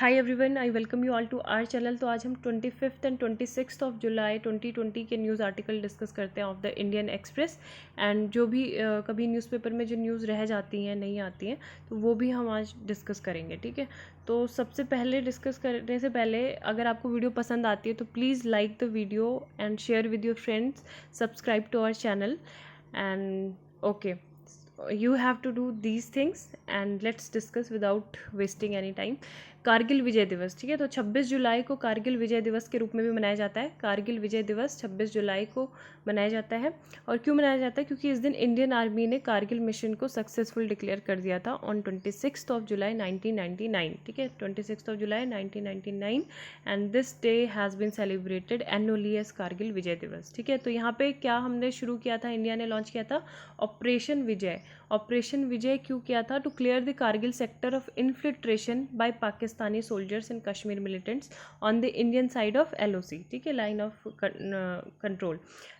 Hi everyone, I welcome you all to our channel. तो आज हम 25 एंड 26 ऑफ जुलाई 2020 के न्यूज़ आर्टिकल डिस्कस करते हैं of the Indian express. And जो भी कभी न्यूज़पेपर में जो न्यूज़ रह जाती हैं नहीं आती हैं तो वो भी हम आज डिस्कस करेंगे, ठीक है। तो सबसे पहले डिस्कस करने से पहले अगर आपको वीडियो पसंद आती है तो please like the video and share with your friends, subscribe to our channel and okay, you have to do these things and let's discuss without wasting any time। Kargil Vijay Diwas, ठीक है। तो 26 जुलाई को कारगिल विजय दिवस के रूप में भी मनाया जाता है। कारगिल विजय दिवस 26 जुलाई को मनाया जाता है। और क्यों मनाया जाता है? क्योंकि इस दिन इंडियन आर्मी ने कारगिल मिशन को सक्सेसफुल डिक्लेयर कर दिया था ऑन 26 ऑफ जुलाई 1999, ठीक है। 26 of July 1999 and this day has been celebrated annually as Kargil Vijay Diwas, ठीक है। तो यहाँ पे क्या हमने शुरू किया था, इंडिया ने लॉन्च किया था ऑपरेशन विजय। ऑपरेशन विजय क्यों किया था? To clear the Kargil sector of infiltration by Pakistani soldiers and Kashmir militants on the Indian side of LOC, ठीक है, लाइन ऑफ कंट्रोल।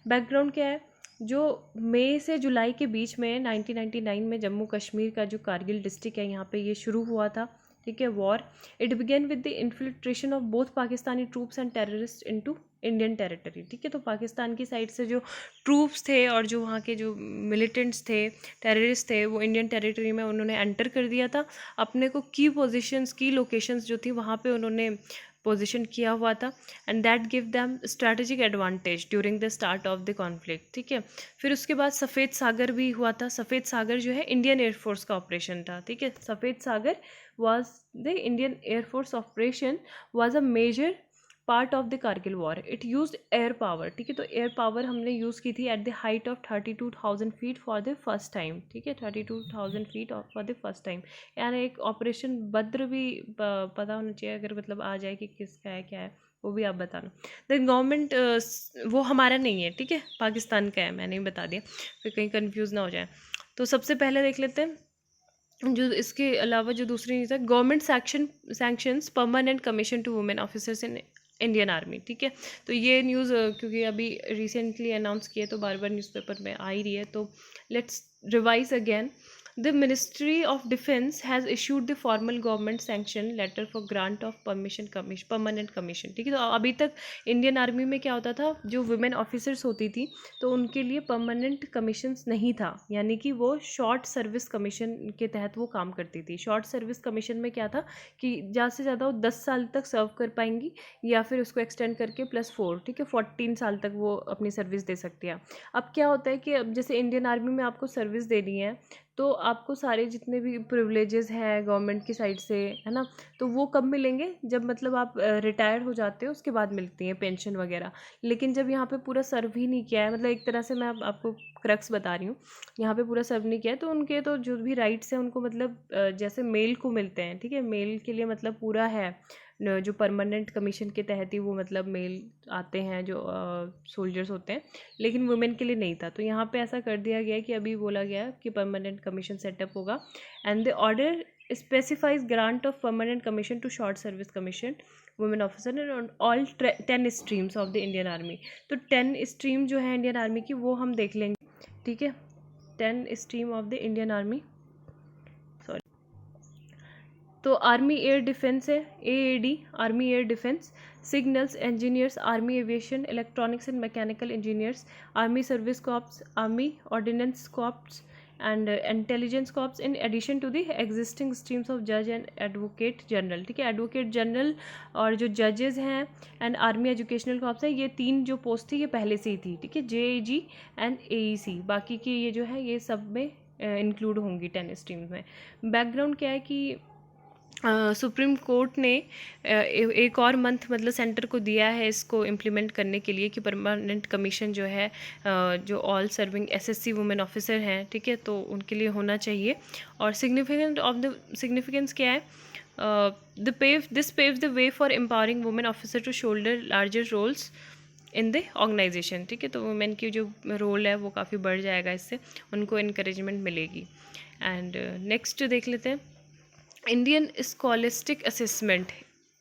बैकग्राउंड क्या है? जो मई से जुलाई के बीच में 1999 में जम्मू कश्मीर का जो कारगिल डिस्ट्रिक्ट है यहाँ पे ये शुरू हुआ था, ठीक है, war. It began with the infiltration of both Pakistani troops and terrorist into Indian territory, ठीक है। तो पाकिस्तान की साइड से जो ट्रूप्स थे और जो वहाँ के जो मिलिटेंट्स थे, टेररिस्ट थे, वो इंडियन टेरिटरी में उन्होंने एंटर कर दिया था। अपने को की पोजीशंस, की लोकेशंस जो थी वहाँ पे उन्होंने पोजीशन किया हुआ था and that give them strategic advantage during the start of the conflict, ठीक है। फिर उसके बाद सफ़ेद सागर भी हुआ था। सफ़ेद सागर जो है इंडियन एयरफोर्स का ऑपरेशन था, ठीक है। सफ़ेद सागर was the Indian Air Force operation was a major part of the Kargil war. It use air power, ठीक है। तो एयर पावर हमने यूज़ की थी at the height of 32,000 feet for the first time, ठीक है, 32,000 feet for the first time. यानी एक ऑपरेशन बद्र भी पता होना चाहिए, अगर मतलब आ जाए कि किसका है क्या है वो भी आप बताना। द गवर्नमेंट वो हमारा नहीं है, ठीक है, पाकिस्तान का है, मैंने ही बता दिया फिर कहीं कन्फ्यूज़ ना हो जाए। तो सबसे पहले देख लेते हैं जो इसके अलावा जो दूसरी न्यूज़ है, government sanctions permanent commission to women officers in Indian army, ठीक है। तो ये न्यूज़ क्योंकि अभी रिसेंटली अनाउंस किए तो बार बार न्यूज़पेपर में आ ही रही है, तो let's revise again. The ministry of defence has issued the formal government sanction letter for grant of permanent commission, ठीक है। तो अभी तक इंडियन आर्मी में क्या होता था, जो वुमेन ऑफिसर्स होती थी तो उनके लिए परमानेंट कमीशंस नहीं था, यानी कि वो शॉर्ट सर्विस कमीशन के तहत वो काम करती थी। शॉर्ट सर्विस कमीशन में क्या था कि ज़्यादा से ज़्यादा वो 10 साल तक सर्व कर पाएंगी या फिर उसको एक्सटेंड करके +4, ठीक है, 14 साल तक वो अपनी सर्विस दे सकती है। अब क्या होता है कि अब जैसे इंडियन आर्मी में आपको सर्विस देनी है तो आपको सारे जितने भी प्रिविलेजेस हैं गवर्नमेंट की साइड से, है ना, तो वो कब मिलेंगे? जब मतलब आप रिटायर हो जाते हो उसके बाद मिलती हैं पेंशन वगैरह। लेकिन जब यहाँ पे पूरा सर्व ही नहीं किया है, मतलब एक तरह से मैं आपको क्रक्स बता रही हूँ, यहाँ पे पूरा सर्व नहीं किया है तो उनके तो जो भी राइट्स हैं उनको मतलब जैसे मेल को मिलते हैं, ठीक है, मेल के लिए मतलब पूरा है, जो परमानेंट कमीशन के तहत ही वो मतलब मेल आते हैं जो सोल्जर्स होते हैं, लेकिन वुमेन के लिए नहीं था। तो यहाँ पे ऐसा कर दिया गया कि अभी बोला गया कि परमानेंट कमीशन सेटअप होगा and the order specifies grant of permanent commission to short service commission women officer in all 10 streams of the Indian army. तो 10 स्ट्रीम जो है इंडियन आर्मी की वो हम देख लेंगे, ठीक है। 10 stream of the Indian army, sorry. तो आर्मी एयर डिफेंस है, AAD, army air defence, signals engineers, army aviation, electronics and mechanical engineers, army service corps, army ordnance corps and intelligence corps, in addition to the existing streams of जज and advocate general, ठीक है। Advocate general और जो जजेस हैं and army educational corps है, ये 3 जो पोस्ट थी ये पहले से ही थी, ठीक है, JAG एंड AEC। बाकी की ये जो है ये सब में इंक्लूड होंगी 10 स्ट्रीम्स में। बैकग्राउंड क्या है कि सुप्रीम कोर्ट ने एक और मंथ मतलब सेंटर को दिया है इसको इम्प्लीमेंट करने के लिए कि परमानेंट कमीशन जो है जो all serving SSC women officer हैं, ठीक है, तो उनके लिए होना चाहिए। और सिग्निफिकेंस क्या है? This paves the way for empowering women officer to shoulder larger roles in the organisation, ठीक है। तो वुमेन की जो रोल है वो काफ़ी बढ़ जाएगा, इससे उनको इनकरेजमेंट मिलेगी। एंड नेक्स्ट देख लेते हैं इंडियन स्कॉलिस्टिक असेसमेंट।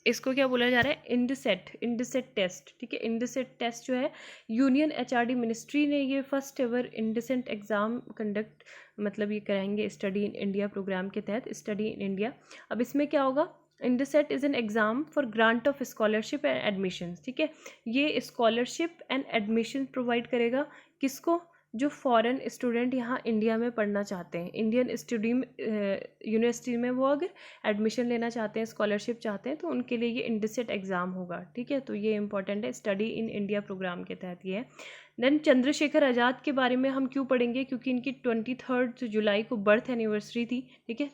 इसको क्या बोला जा रहा है? इंडसेट टेस्ट, ठीक है। इंडसेट टेस्ट जो है यूनियन HRD मिनिस्ट्री ने ये फर्स्ट एवर इंडसेट एग्ज़ाम कंडक्ट मतलब ये कराएंगे स्टडी इन इंडिया प्रोग्राम के तहत, स्टडी इन इंडिया। अब इसमें क्या होगा? INDSAT is an exam for grant of scholarship and admission, ठीक है। ये स्कॉलरशिप एंड एडमिशन प्रोवाइड करेगा किसको, जो फॉरेन स्टूडेंट यहाँ इंडिया में पढ़ना चाहते हैं, इंडियन स्टूडेंट यूनिवर्सिटी में वो अगर एडमिशन लेना चाहते हैं, स्कॉलरशिप चाहते हैं, तो उनके लिए ये इंडसेट एग्ज़ाम होगा, ठीक है। तो ये इंपॉर्टेंट है, स्टडी इन इंडिया प्रोग्राम के तहत ये है। देन चंद्रशेखर आज़ाद के बारे में हम क्यों पढ़ेंगे, क्योंकि इनकी 23 जुलाई को बर्थ एनिवर्सरी थी, ठीक है।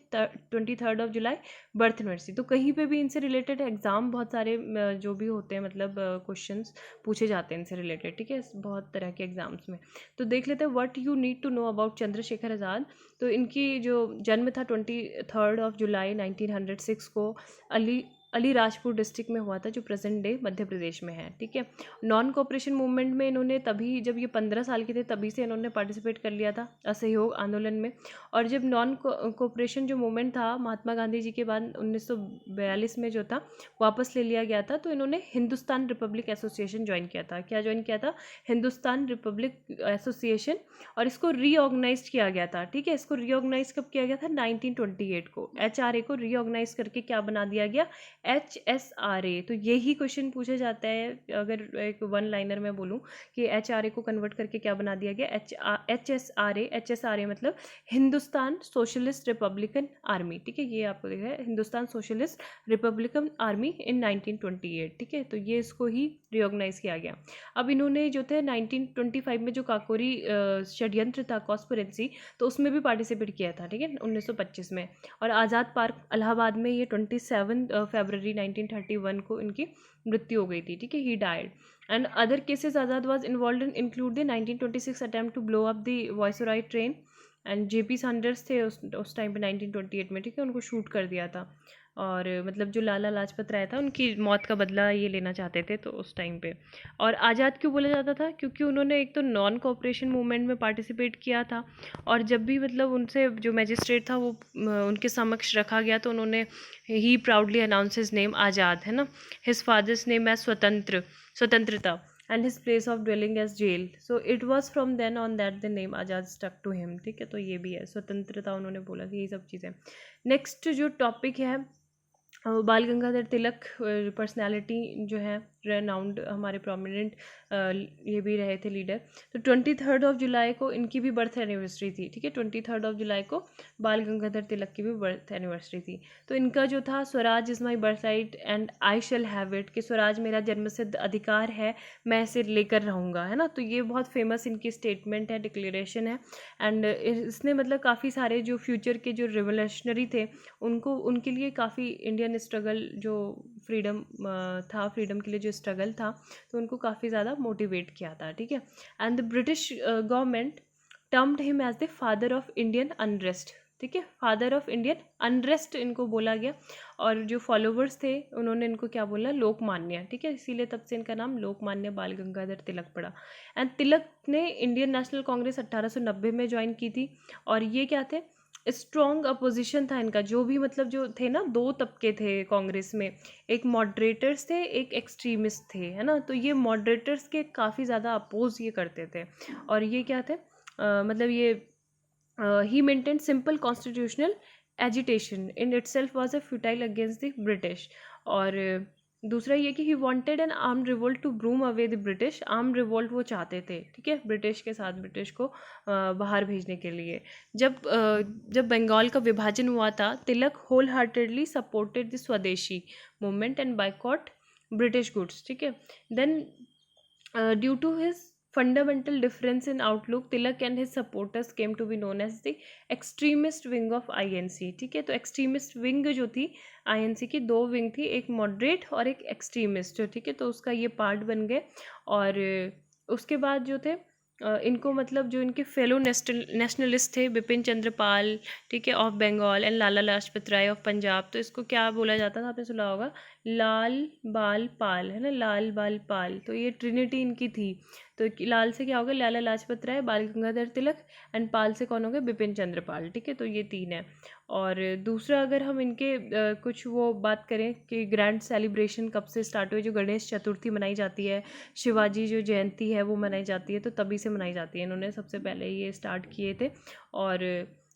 23 जुलाई बर्थ एनिवर्सरी। तो कहीं पे भी इनसे रिलेटेड एग्ज़ाम बहुत सारे जो भी होते हैं, मतलब क्वेश्चंस पूछे जाते हैं इनसे रिलेटेड, ठीक है, बहुत तरह के एग्ज़ाम्स में। तो देख लेते हैं what you need to know about Chandrashekhar Azad. तो इनकी जो जन्म था 23 जुलाई 1906 को अलीराजपुर डिस्ट्रिक्ट में हुआ था, जो प्रेजेंट डे मध्य प्रदेश में है, ठीक है। नॉन कोऑपरेशन मूवमेंट में इन्होंने तभी, जब ये 15 साल के थे तभी से इन्होंने पार्टिसिपेट कर लिया था असहयोग आंदोलन में। और जब नॉन कोऑपरेशन जो मूवमेंट था महात्मा गांधी जी के बाद 1942 में जो था वापस ले लिया गया था, तो इन्होंने हिंदुस्तान रिपब्लिक एसोसिएशन ज्वाइन किया था। क्या ज्वाइन किया था, हिंदुस्तान रिपब्लिक एसोसिएशन। और इसको रीऑर्गेनाइज किया गया था, ठीक है। इसको रीऑर्गेनाइज कब किया गया था, 1928 को। HRA को रीऑर्गेनाइज करके क्या बना दिया गया, HSRA। तो यही क्वेश्चन पूछा जाता है, अगर एक वन लाइनर में बोलूँ कि HRA को कन्वर्ट करके क्या बना दिया गया, HSRA मतलब हिंदुस्तान सोशलिस्ट रिपब्लिकन आर्मी, ठीक है। ये आपको देखा है, हिंदुस्तान सोशलिस्ट रिपब्लिकन आर्मी इन 1928, ठीक है। तो ये इसको ही रिऑर्गेनाइज किया गया। अब इन्होंने जो थे 1925 में जो काकोरी षड्यंत्र था, कॉन्स्पिरेसी, तो उसमें भी पार्टिसिपेट किया था, ठीक है, 1925 में। और आज़ाद पार्क इलाहाबाद में ये 27 फरवरी 1931 को इनकी मृत्यु हो गई थी, ठीक है, he died. And other cases Azad was involve in include the 1926 attempt to blow up the viceroy train. And JP Saunders थे उस टाइम पे 1928 में, ठीक है, उनको शूट कर दिया था। और मतलब जो लाला लाजपत राय था, उनकी मौत का बदला ये लेना चाहते थे तो उस टाइम पे। और आज़ाद क्यों बोला जाता था, क्योंकि उन्होंने एक तो नॉन कोऑपरेशन मूवमेंट में पार्टिसिपेट किया था, और जब भी मतलब उनसे जो मैजिस्ट्रेट था वो उनके समक्ष रखा गया, तो उन्होंने ही प्राउडली अनाउंस हिज नेम आज़ाद, है ना। हिज फादर्स नेम एज स्वतंत्रता and his place of dwelling as jail. So it was from then on that the name Azad stuck to him, ठीक है। तो ये भी है, स्वतंत्रता उन्होंने बोला कि ये सब चीज़ें। नेक्स्ट जो टॉपिक है, बाल गंगाधर तिलक पर्सनालिटी जो है, रेनाउंड हमारे प्रोमिनेंट ये भी रहे थे लीडर। तो 23 जुलाई को इनकी भी बर्थ एनिवर्सरी थी, ठीक है। 23 जुलाई को बाल गंगाधर तिलक की भी बर्थ एनिवर्सरी थी। तो इनका जो था, Swaraj is my birth right and I shall have it, कि स्वराज मेरा जन्मसिद्ध अधिकार है, मैं इसे लेकर रहूँगा, है ना। तो ये बहुत फेमस इनकी स्टेटमेंट है, डिक्लेरेशन है। एंड इसने मतलब काफ़ी सारे जो फ्यूचर के जो रिवोल्यूशनरी थे, उनको, उनके लिए काफ़ी इंडियन स्ट्रगल जो फ्रीडम था, फ्रीडम के लिए जो स्ट्रगल था, तो उनको काफ़ी ज़्यादा मोटिवेट किया था, ठीक है। And the British government termed him as the father of Indian unrest, ठीक है, फादर ऑफ इंडियन अनरेस्ट इनको बोला गया। और जो फॉलोवर्स थे उन्होंने इनको क्या बोला, लोकमान्य, ठीक है। इसीलिए तब से इनका नाम लोकमान्य बाल गंगाधर तिलक पड़ा। एंड तिलक ने इंडियन नेशनल कांग्रेस 1890 में ज्वाइन की थी। और ये क्या थे, स्ट्रॉन्ग अपोजिशन था इनका, जो भी मतलब जो थे ना, दो तबके थे कांग्रेस में, एक मॉडरेटर्स थे, एक एक्सट्रीमिस्ट थे, है ना। तो ये मॉडरेटर्स के काफ़ी ज़्यादा अपोज ये करते थे। और ये क्या थे, मतलब ये he maintain simple constitutional agitation in itself was a futile against the British. और दूसरा ये कि he wanted an arm revolt to broom away the British, arm revolt वो चाहते थे, ठीक है, ब्रिटिश के साथ, ब्रिटिश को बाहर भेजने के लिए। जब बंगाल का विभाजन हुआ था, Tilak wholeheartedly supported the swadeshi movement and boycott British goods, ठीक है। Then due to his fundamental difference in outlook, Tilak and his supporters came to be known as the extremist wing of INC, ठीक है। तो extremist wing जो थी INC की, दो wing थी, एक मॉडरेट और एक एक्सट्रीमिस्ट, ठीक है। तो उसका ये पार्ट बन गए। और उसके बाद जो थे इनको मतलब जो इनके फेलो नेशनलिस्ट थे, बिपिन चंद्र पाल, ठीक है, of Bengal, and Lala Lajpat Rai of Punjab. तो इसको क्या बोला जाता था, आपने सुना होगा, लाल बाल पाल, है ना, लाल बाल पाल। तो ये ट्रिनिटी इनकी थी। तो लाल से क्या हो गया, लाला लाजपत राय, बाल गंगाधर तिलक, एंड पाल से कौन हो गए, बिपिन चंद्र पाल, ठीक है। तो ये तीन है। और दूसरा अगर हम इनके कुछ वो बात करें कि ग्रैंड सेलिब्रेशन कब से स्टार्ट हुई, जो गणेश चतुर्थी मनाई जाती है, शिवाजी जो जयंती है वो मनाई जाती है, तो तभी से मनाई जाती है। इन्होंने सबसे पहले ये स्टार्ट किए थे। और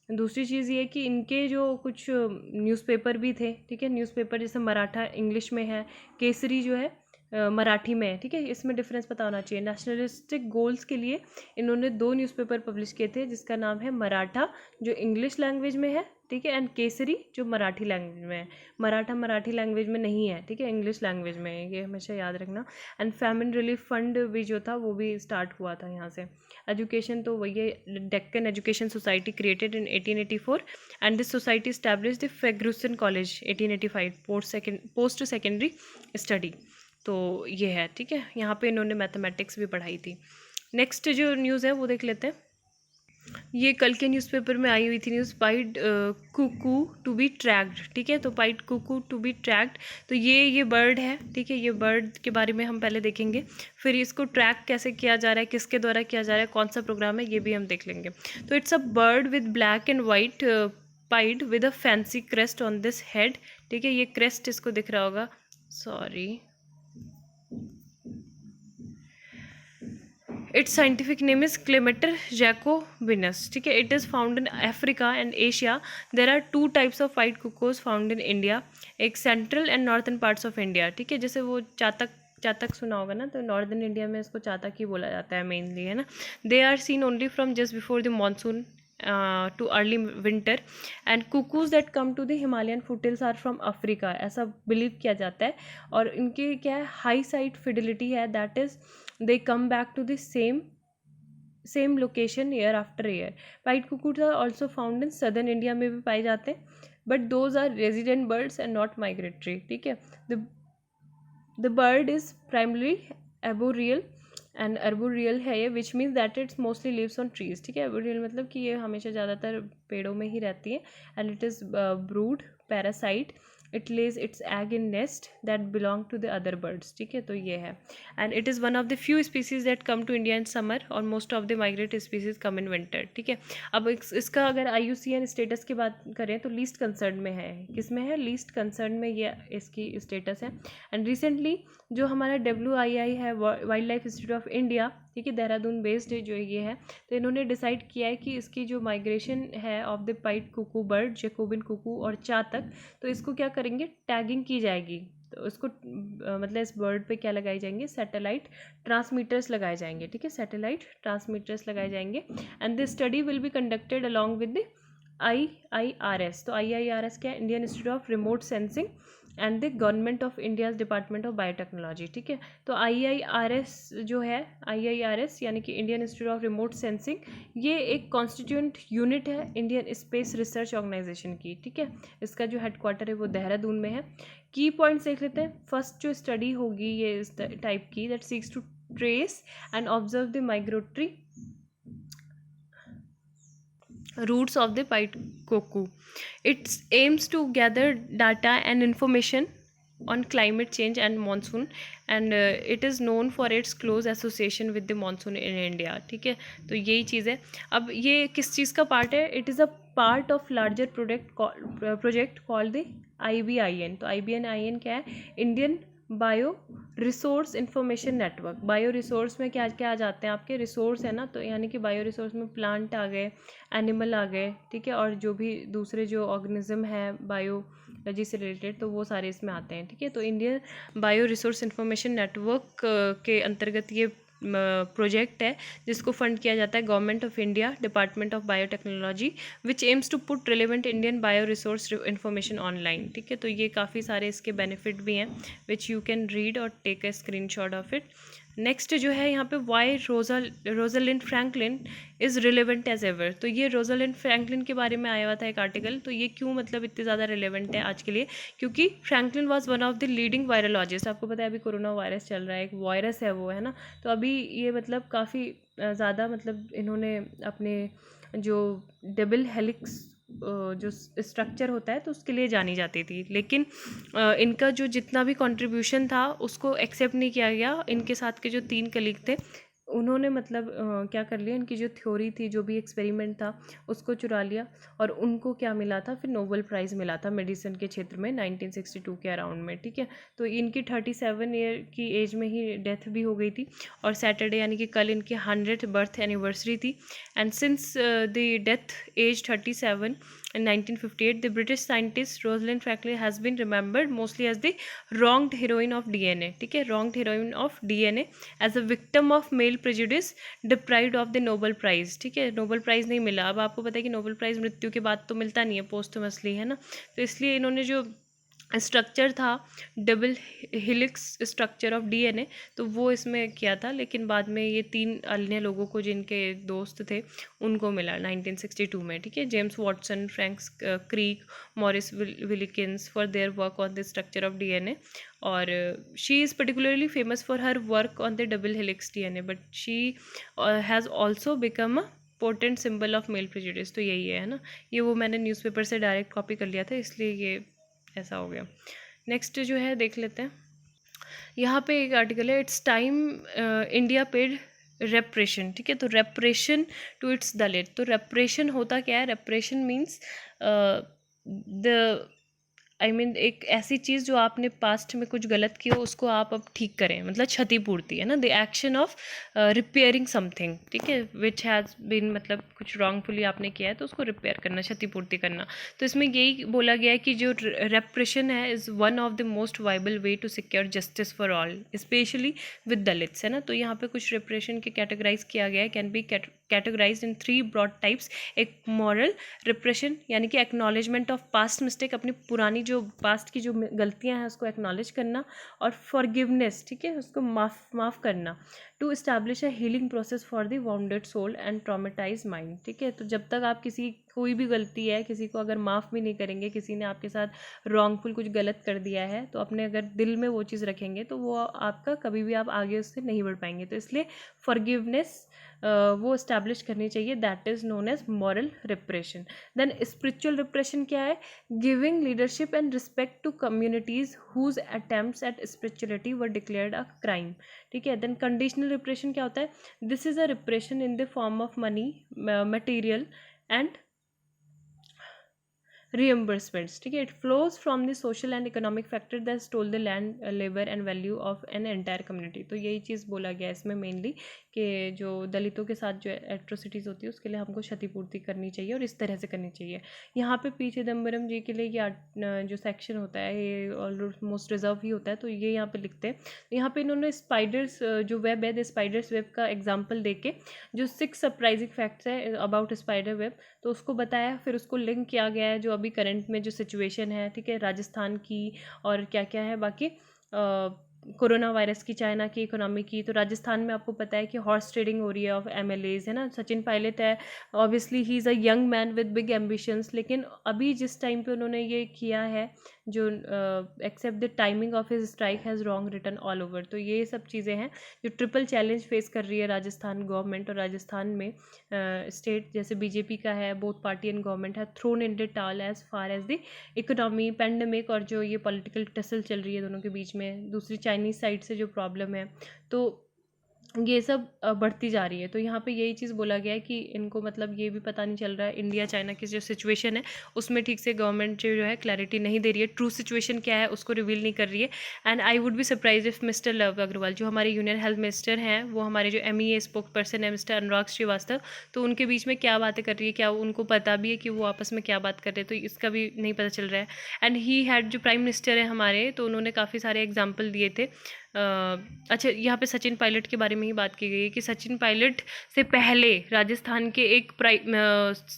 दूसरी चीज़ ये कि इनके जो कुछ न्यूज़पेपर भी थे, ठीक है, न्यूज़पेपर जैसे मराठा इंग्लिश में है, केसरी जो है मराठी में है, ठीक है, इसमें डिफरेंस पता होना चाहिए। नेशनलिस्टिक गोल्स के लिए इन्होंने 2 न्यूज़पेपर पब्लिश किए थे, जिसका नाम है मराठा जो इंग्लिश लैंग्वेज में है, ठीक है, एंड केसरी जो मराठी लैंग्वेज में है। मराठा मराठी लैंग्वेज में नहीं है, ठीक है, इंग्लिश लैंग्वेज में है, ये हमेशा याद रखना। एंड फैमिन रिलीफ फंड भी जो था वो भी स्टार्ट हुआ था यहाँ से। एजुकेशन तो वही है, Deccan education society created in 1884 and this society established the Fergusson college 1885 post secondary study. तो ये है, ठीक है, यहाँ पे इन्होंने मैथमेटिक्स भी पढ़ाई थी। नेक्स्ट जो न्यूज़ है वो देख लेते हैं। ये कल के न्यूज़पेपर में आई हुई थी news, pied cuckoo to be tracked, ठीक है, तो pied cuckoo to be tracked, तो ये बर्ड है, ठीक है, ये बर्ड के बारे में हम पहले देखेंगे, फिर इसको ट्रैक कैसे किया जा रहा है, किसके द्वारा किया जा रहा है, कौन सा प्रोग्राम है, ये भी हम देख लेंगे। तो it's a bird with black and white pied with a fancy crest on this head, ठीक है, ये क्रेस्ट इसको दिख रहा होगा, sorry, its scientific name is Clemeter jacobinus, ठीक है, it is found in Africa and Asia. There are 2 types of white cuckoos found in India, एक central and northern parts of India, ठीक है, जैसे वो चातक सुना होगा ना, तो नॉर्दर्न इंडिया में इसको चातक ही बोला जाता है मेनली, है ना। They are seen only from just before the monsoon to early winter and cuckoos that come to the Himalayan foothills are from Africa, ऐसा बिलीव किया जाता है। और इनके क्या है, हाई साइट फिडिलिटी है, that is they come back to the same location year after year. White cuckoos are also found in southern India में भी पाए जाते हैं, but those are resident birds and not migratory, ठीक है। the bird is primarily arboreal and arboreal है ये, which means that it mostly lives on trees, ठीक है। arboreal मतलब कि ये हमेशा ज़्यादातर पेड़ों में ही रहती है, and it is brood parasite, it lays its egg in nest that belong to the other birds, ठीक है, तो ये है। and it is one of the few species that come to India in summer और most of the migratory species come in winter, ठीक है। अब इसका अगर IUCN स्टेटस की बात करें तो लीस्ट कंसर्न में है, किस में है, लीस्ट कंसर्न में ये इसकी स्टेटस है। एंड रिसेंटली जो हमारा WII है, wild life institute of India, ठीक है, देहरादून बेस्ड जो ये है, तो इन्होंने डिसाइड किया है कि इसकी जो माइग्रेशन है of the pied cuckoo bird, jacobin cuckoo और चातक, तो इसको क्या करेंगे, टैगिंग की जाएगी, तो इसको मतलब इस बर्ड पे क्या लगाए जाएंगे, सैटेलाइट ट्रांसमीटर्स लगाए जाएंगे, ठीक है, सैटेलाइट ट्रांसमीटर्स लगाए जाएंगे। And this study will be conducted along with the IIRS, तो IIRS क्या है, Indian institute of remote sensing and the government of India's department of biotechnology, ठीक है। तो IIRS जो है, IIRS यानी कि Indian institute of remote sensing, ये एक कॉन्स्टिट्यूएंट यूनिट है इंडियन स्पेस रिसर्च ऑर्गेनाइजेशन की, ठीक है। इसका जो हेडक्वार्टर है वो देहरादून में है। की पॉइंट्स देख लेते हैं। फर्स्ट जो स्टडी होगी ये इस टाइप की, that seeks to trace and observe the migratory routes of the pied cuckoo. It aims to gather data and information on climate change and monsoon and it is known for its close association with the monsoon in India, ठीक है। तो यही चीज़ है। अब ये किस चीज़ का part है, it is a part of larger project called the IBIN। तो IBIN क्या है, Indian bio resource information network. Bio resource में क्या क्या आ जाते हैं आपके, रिसोर्स है ना, तो यानी कि बायो रिसोर्स में प्लांट आ गए, एनिमल आ गए, ठीक है, और जो भी दूसरे जो ऑर्गेनिज्म है बायोलॉजी से रिलेटेड, तो वो सारे इसमें आते हैं, ठीक है। तो Indian bio resource information network के अंतर्गत ये प्रोजेक्ट है जिसको फंड किया जाता है government of India, department of biotechnology, which aims to put relevant Indian bio resource information online, ठीक है। तो ये काफ़ी सारे इसके बेनिफिट भी हैं विच यू कैन रीड और take a screenshot of it. Next जो है यहाँ पे why Rosalind Franklin is relevant as ever. तो ये रोजालिंड फ्रैंकलिन के बारे में आया हुआ था एक आर्टिकल, तो ये क्यों मतलब इतनी ज़्यादा रिलेवेंट है आज के लिए, क्योंकि Franklin was one of the leading virologist. आपको पता है अभी कोरोना वायरस चल रहा है, एक वायरस है वो, है ना, तो अभी ये मतलब काफ़ी ज़्यादा मतलब इन्होंने अपने जो डबल हेलिक्स जो स्ट्रक्चर होता है तो उसके लिए जानी जाती थी, लेकिन इनका जो जितना भी कंट्रीब्यूशन था उसको एक्सेप्ट नहीं किया गया। इनके साथ के जो 3 कलीग थे उन्होंने मतलब क्या कर लिया, इनकी जो थ्योरी थी, जो भी एक्सपेरिमेंट था उसको चुरा लिया, और उनको क्या मिला था, फिर नोबेल प्राइज़ मिला था मेडिसिन के क्षेत्र में 1962 के अराउंड में, ठीक है। तो इनकी 37 ईयर की एज में ही डेथ भी हो गई थी, और सैटरडे यानी कि कल इनकी 100th बर्थ एनिवर्सरी थी। And since the death age 37 in 1958, the British scientist Rosalind Franklin has been remembered mostly as the wronged heroine of DNA, ठीक है, wronged heroine of DNA as a victim of male prejudice, deprived of the Nobel Prize, ठीक है, Nobel prize नहीं मिला। अब आपको पता है कि नोबेल प्राइज़ मृत्यु के बाद तो मिलता नहीं है, पोस्टमसली, है ना। तो इसलिए इन्होंने जो स्ट्रक्चर था, double helix structure of DNA, तो वो इसमें किया था, लेकिन बाद में ये 3 अन्य लोगों को, जिनके दोस्त थे, उनको मिला 1962 में, ठीक है। James Watson, Frank Crick, Maurice Wilkins for their work on the structure of DNA. और she is particularly famous for her work on the double helix DNA, but she has also become a potent symbol of male prejudice. तो यही है ना, ये वो मैंने newspaper से direct copy कर लिया था, इसलिए ये ऐसा हो गया। नेक्स्ट जो है देख लेते हैं, यहाँ पे एक आर्टिकल है, इट्स टाइम इंडिया पेड रेप्रेशन, ठीक है। तो रेप्रेशन टू इट्स दलित, तो रेप्रेशन होता क्या है, रेप्रेशन मीन्स द एक ऐसी चीज़ जो आपने पास्ट में कुछ गलत किया उसको आप अब ठीक करें, मतलब क्षतिपूर्ति, है ना, the action of repairing something, ठीक है, विच हैज़ बीन, मतलब कुछ रॉन्गफुली आपने किया है तो उसको रिपेयर करना, क्षतिपूर्ति करना। तो इसमें यही बोला गया है कि जो रेप्रेशन है is one of the most viable way to secure justice for all, especially with Dalits, है ना। तो यहाँ पे कुछ रिप्रेशन के कैटेगराइज किया गया है, can be categorise in 3 broad types. एक मॉरल रिप्रेशन, यानी कि एक्नॉलेजमेंट ऑफ पास्ट मिस्टेक, अपनी पुरानी जो पास्ट की जो गलतियां हैं उसको एक्नॉलेज करना, और फॉरगिवनेस, ठीक है, उसको माफ़ करना, to establish a healing process for the wounded soul and traumatise mind, ठीक है। तो जब तक आप किसी, कोई भी गलती है, किसी को अगर माफ़ भी नहीं करेंगे, किसी ने आपके साथ रॉन्गफुल कुछ गलत कर दिया है, तो अपने अगर दिल में वो चीज़ रखेंगे तो वो आपका कभी भी आप आगे उससे नहीं बढ़ पाएंगे। तो इसलिए फॉरगिवनेस वो इस्टेब्लिश करनी चाहिए, that is known as moral reparation. Then spiritual reparation क्या है, giving leadership and respect to communities whose attempts at spirituality were declared a crime, ठीक है। देन कंडीशनल रिप्रेशन क्या होता है, this is a reparation in the form of money, material and reimbursements, ठीक है। It flows from the social and economic factor that stole the land, labour and value of an entire community. तो यही चीज़ बोला गया है इसमें mainly, कि जो दलितों के साथ जो एट्रोसिटीज़ होती है उसके लिए हमको क्षतिपूर्ति करनी चाहिए, और इस तरह से करनी चाहिए। यहाँ पे पी चिदम्बरम जी के लिए ये जो सेक्शन होता है ये ऑलमोस्ट रिजर्व ही होता है, तो ये यहाँ पे लिखते हैं। यहाँ पे इन्होंने स्पाइडर्स जो वेब है, द स्पाइडर्स वेब का एग्जाम्पल दे के जो 6 सरप्राइजिंग फैक्ट्स है अबाउट स्पाइडर वेब, तो उसको बताया, फिर उसको लिंक किया गया है जो अभी करंट में जो सिचुएशन है, ठीक है, राजस्थान की, और क्या क्या है बाकी, कोरोना वायरस की, चाइना की इकोनॉमी की। तो राजस्थान में आपको पता है कि हॉर्स ट्रेडिंग हो रही है ऑफ एमएलएज, है ना। सचिन पायलट है, obviously he is a young man with big ambitions, लेकिन अभी जिस टाइम पे उन्होंने ये किया है, जो except the timing of his strike has wrong return all over. तो ये सब चीज़ें हैं जो ट्रिपल चैलेंज फेस कर रही है राजस्थान गवर्नमेंट, और राजस्थान में स्टेट जैसे बीजेपी का है, बोथ पार्टी एंड गवर्नमेंट है thrown in the towel as far as the economy, pandemic, और जो ये पॉलिटिकल टसल चल रही है दोनों के बीच में, दूसरी चाइनीज़ साइड से जो प्रॉब्लम है, तो ये सब बढ़ती जा रही है। तो यहाँ पे यही चीज़ बोला गया है कि इनको मतलब ये भी पता नहीं चल रहा है, इंडिया चाइना की जो सिचुएशन है उसमें ठीक से गवर्नमेंट जो है क्लैरिटी नहीं दे रही है, ट्रू सिचुएशन क्या है उसको रिवील नहीं कर रही है। And I would be surprise if mister Lav Agarwal, जो हमारे यूनियन हेल्थ मिनिस्टर हैं, वो हमारे जो MEA स्पोक पर्सन है मिस्टर अनुराग श्रीवास्तव, तो उनके बीच में क्या बातें कर रही है, क्या उनको पता भी है कि वो आपस में क्या बात कर रहे हैं, तो इसका भी नहीं पता चल रहा है। एंड ही हैड, जो प्राइम मिनिस्टर है हमारे, तो उन्होंने काफ़ी सारे एग्जाम्पल दिए थे। अच्छा, यहाँ पे सचिन पायलट के बारे में ही बात की गई है कि सचिन पायलट से पहले राजस्थान के एक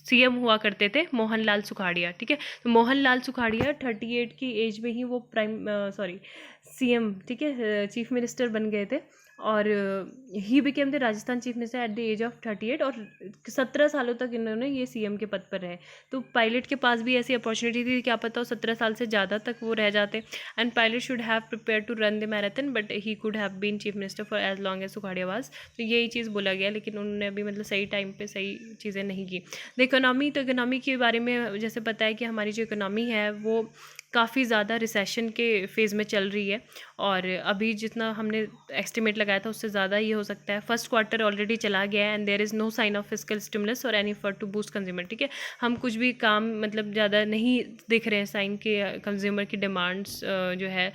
CM हुआ करते थे, मोहनलाल सुखाड़िया, ठीक है। तो मोहनलाल सुखाड़िया 38 की एज में ही वो CM, ठीक है, चीफ मिनिस्टर बन गए थे, और he became the Rajasthan chief minister at the age of 38, और 17 सालों तक इन्होंने ये CM के पद पर रहे। तो पायलट के पास भी ऐसी अपॉर्चुनिटी थी, क्या पता हो 17 साल से ज़्यादा तक वो रह जाते। And Pilot should have prepare to run the marathon, but he could have been chief minister for as long as Sukhadia was. तो यही चीज़ बोला गया, लेकिन उन्होंने अभी मतलब सही टाइम पे सही चीज़ें नहीं की। द इकोनॉमी, तो इकोनॉमी के बारे में जैसे पता है कि हमारी जो इकोनॉमी है वो काफ़ी ज़्यादा रिसेशन के फेज़ में चल रही है, और अभी जितना हमने एस्टिमेट लगाया था उससे ज़्यादा ये हो सकता है। फर्स्ट क्वार्टर ऑलरेडी चला गया है and there is no sign of fiscal stimulus or any effort to boost consumer. ठीक है, हम कुछ भी काम मतलब ज़्यादा नहीं दिख रहे हैं साइन के कंज्यूमर की डिमांड्स जो है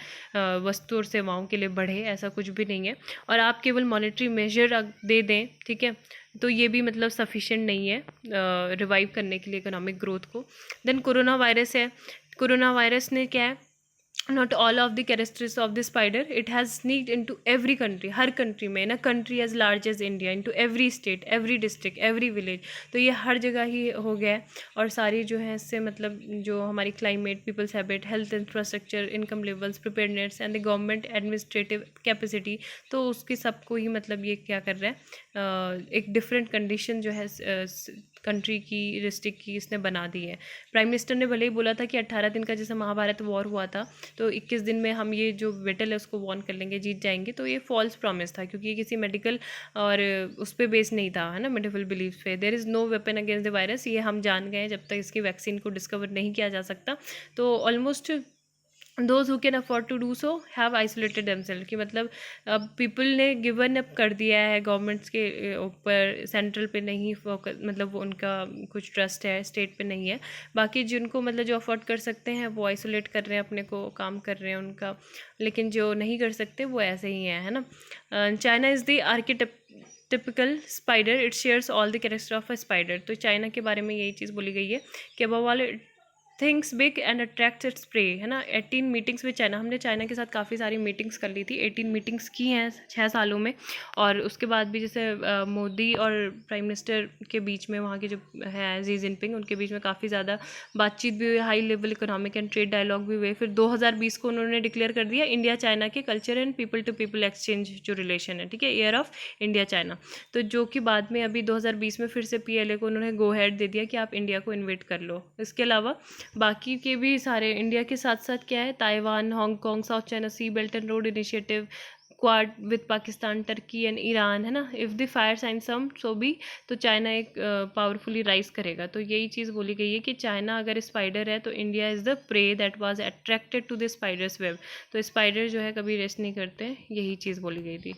वस्तु और सेवाओं के लिए बढ़े, ऐसा कुछ भी नहीं है। और आप केवल मॉनेटरी मेजर दे दें, ठीक है, तो ये भी मतलब सफिशिएंट नहीं है रिवाइव करने के लिए इकोनॉमिक ग्रोथ को। देन कोरोना वायरस है। कोरोना वायरस ने क्या है, not all of the characteristics of the spider, it has sneaked into every country, her country में, ना country as large as India, into every state, every district, every village, तो ये हर जगह ही हो गया है। और सारी जो है इससे मतलब जो हमारी climate, people's habit, health infrastructure, income levels, preparedness and the government administrative capacity, तो उसकी सबको ही मतलब ये क्या कर रहा है, एक डिफरेंट कंडीशन जो है कंट्री की, डिस्ट्रिक्ट की इसने बना दी है। प्राइम मिनिस्टर ने भले ही बोला था कि 18 दिन का जैसे महाभारत वॉर हुआ था तो 21 दिन में हम ये जो बैटल है उसको वॉन कर लेंगे, जीत जाएंगे, तो ये फॉल्स प्रॉमिस था, क्योंकि ये किसी मेडिकल और उस पर बेस नहीं था, है ना, मेडिकल बिलीफ पे। There is no weapon against the virus, ये हम जान गए जब तक इसकी वैक्सीन को डिस्कवर नहीं किया जा सकता। तो almost those who can afford to do so have isolated themselves, कि मतलब अब पीपल ने गिवन अप कर दिया है गवर्नमेंट्स के ऊपर, सेंट्रल पे नहीं फोकस, मतलब वो उनका कुछ ट्रस्ट है, स्टेट पे नहीं है। बाकी जिनको मतलब जो अफोर्ड कर सकते हैं वो आइसोलेट कर रहे हैं अपने को, काम कर रहे हैं उनका, लेकिन जो नहीं कर सकते वो ऐसे ही हैं, है ना। China is the typical spider, it shares all the character of a spider. तो चाइना के बारे में यही चीज़ बोली गई है कि above all things big and attracts its prey, है ना। 18 मीटिंग्स विद चाइना, हमने चाइना के साथ काफ़ी सारी मीटिंग्स कर ली थी, 18 मीटिंग्स की हैं 6 सालों में। और उसके बाद भी जैसे मोदी और प्राइम मिनिस्टर के बीच में, वहाँ के जो है जी जिनपिंग, उनके बीच में काफ़ी ज़्यादा बातचीत भी हुई, high level economic and trade dialogue भी हुए। फिर 2020 को उन्होंने डिक्लेयर कर दिया इंडिया चाइना के culture and people to people exchange जो रिलेशन है, ठीक है, ईयर ऑफ इंडिया चाइना। तो जो कि बाद में अभी 2020 में फिर से PLA को उन्होंने गो हेड दे दिया कि आप इंडिया को इन्वाइट कर लो। इसके अलावा बाकी के भी सारे इंडिया के साथ साथ क्या है, Taiwan, Hong Kong, South China Sea Belt and Road Initiative, Quad with Pakistan, Turkey and Iran, है ना। If the fire sign some so भी, तो चाइना एक पावरफुली राइज करेगा। तो यही चीज़ बोली गई है कि चाइना अगर स्पाइडर है तो India is the prey that was attracted to the spider's web. तो स्पाइडर जो है कभी रेस्ट नहीं करते, यही चीज़ बोली गई थी।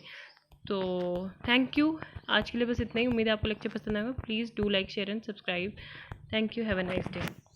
तो थैंक यू, आज के लिए बस इतना ही। उम्मीद है आपको लेक्चर पसंद आएगा। Please do like, share and subscribe. Thank you, have a nice day.